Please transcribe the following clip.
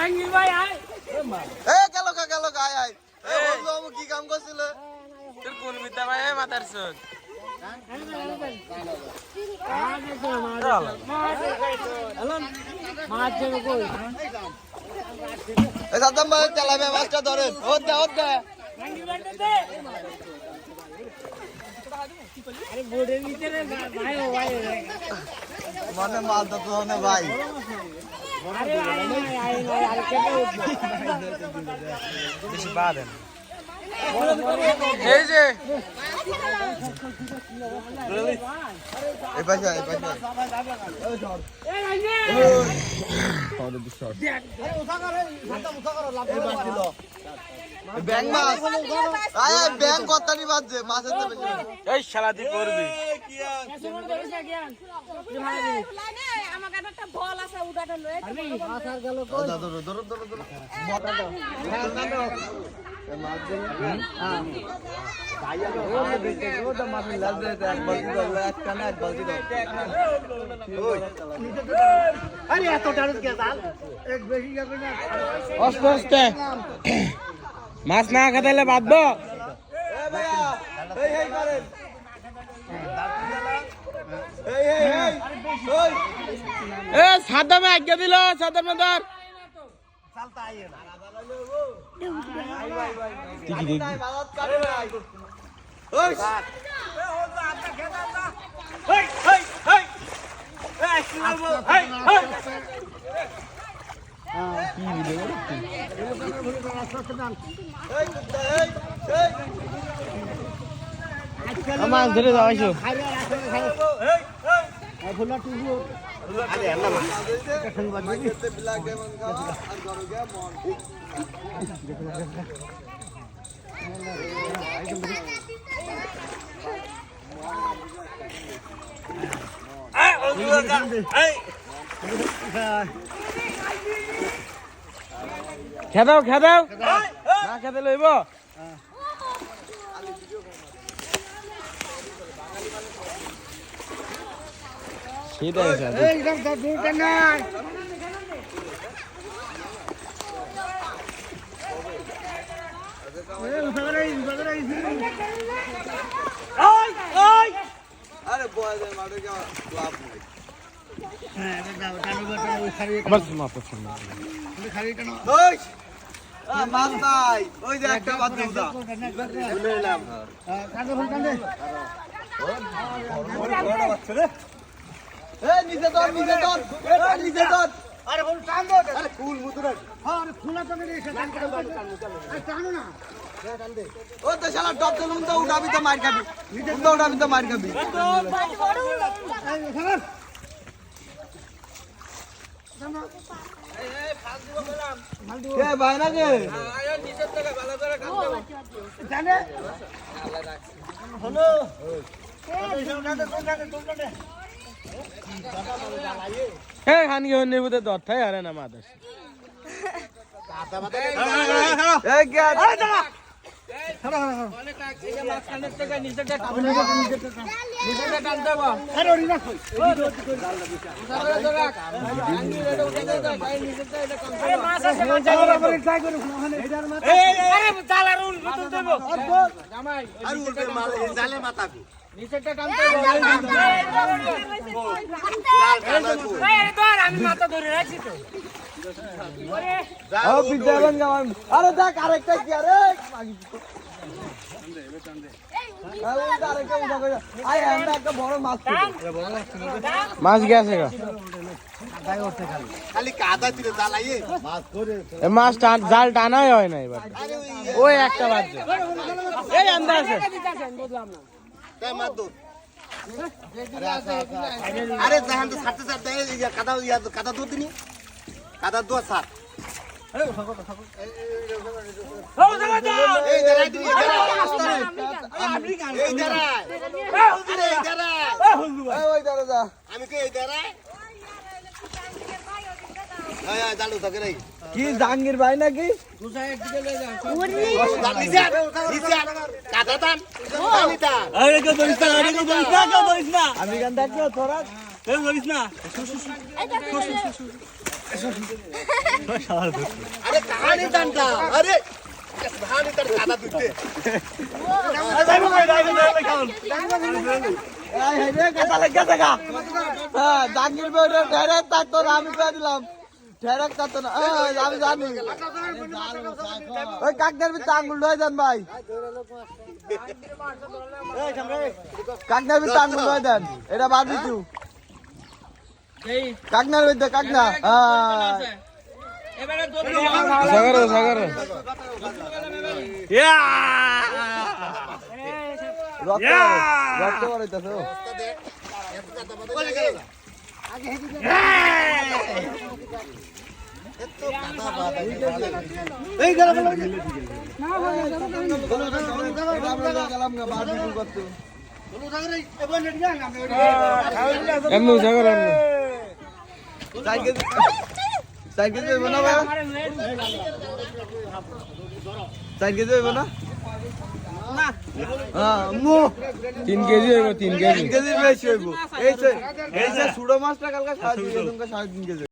জাহাঙ্গীর ভাই আয় গেল আয় আয় কি কাম করছিল তোর কোন বিদ্যা ভাই মাথার চোদ মাছ যাবে কই সাদ্দাম ভাই চালাবে মাছটা ধরেন ওর দে জাহাঙ্গীর ভাই দে আরে বোর্ডের ভিতরে ভাই ও ভাই মানে মাছ ধরতে হবে ভাই আরে আরে কেটে উঠবে বেশি বাদেন এই যে এই পাশে এই রাইনে ব্যাং মাছ আয় ব্যাং কতনি বাজছে মাছের তো বেশি এই শালা তুই করবি কেসে মন করিস না জ্ঞান লাইনে আমার কাছে একটা বল আছে উড়াটা লয়ে আরে মাথার গেল কই ধরো বটা দাও মাছ দিন হ্যাঁ ভাইয়া ও তো মাছ লাগবে এক বালতি দাও এক কানে এক বালতি দাও ওই আরে এত ডারুত কে জাল এক বেশি যাবে না আস্তে আস্তে মাছ না খেতে বাঁধবো এ ভাইয়া এই করেন ওই এ সাদ্দামে আজ্ঞা দিল সাদ্দামে ধর চালতা আইয়ে না ঠিকই দেখবি বাজাত কাটে ভাই ওই মাছ ধরে যাও আইসো খেদাও না খেতে লইব সেটাই আরে বয়দের মাঠে যাওয়া লাভ নাই আবার মাছ পছন্দ ওই মাছ নাই ওই যে একটা মাছ দাও ভুলে এলাম নিচে ধর আরে বল টান দে আরে ফুল মুতুরা আরে ফুলা তো মেরে এসে টান আরে টানো না ও তো শালা টপ তো লুন তো উঠাবি তো মার খাবি লুন তো উঠাবি তো মার খাবি কে ভাই না কে জানে হলো হ্যাঁ হানি হন নেবুতে দর থাই আরে না মাদাস এই কে আরে ওরি রাখ আরে মাছ আছে মাছ আরে ট্রাই করো আরে জালারুল নতুন দেব জামাই আর উল্টে মাল এই জালে মাথাবি নিচেটা টানতে এই ধর আমি মাথা ধরে রাখছি তো ওরে ও বিদ্যাবান গাওয়ান আরে দেখ আরেকটা কি আরে মাছ গেছে খালি কাদা দিলে জ্বালাইয়ে মাছ করে মাছ জাল টানাই হয় না এবার ওই একটা বাজছে এই আন্দা আছে তাই মাছ দূর আরে জাহান তো ছাড়তে ছাড়তে কাদা দুধ দিনি কাদা দুধ ছাড় এই দাঁড়াই দিবি এই দাঁড়াই আরে এই দাঁড়াই ওই দাঁড়া যা আমি কে এই দাঁড়াই জালু থাকে রে কি জাহাঙ্গীর ভাই নাকি আমি গান দেখো তোরা আরে কাহানি জানতা আরে কাহানি তার কাদা দিতে জাঙ্গির বেড়ে ঢেরে থাকতো না, আমি করে দিলাম ঢেরে থাকতো না, আমি জানি ওই কাকদের ভিতরে আঙ্গুল লয়ে দেন ভাই, কাকনার ভিতরে আঙ্গুল লয়ে দেন, এটা বারবিকিউ কাকনার ভিতরে কাকনা সাগর সাগর রক্ত বাড়াইতেছে এমনি সাগর সাইকেল দেবে না ভাই, সাইকেল দেবে না 3 কেজি হইব, 3 কেজি বেশি হইব। এই যে ছোট মাছটা কালকে 3.5 কেজি।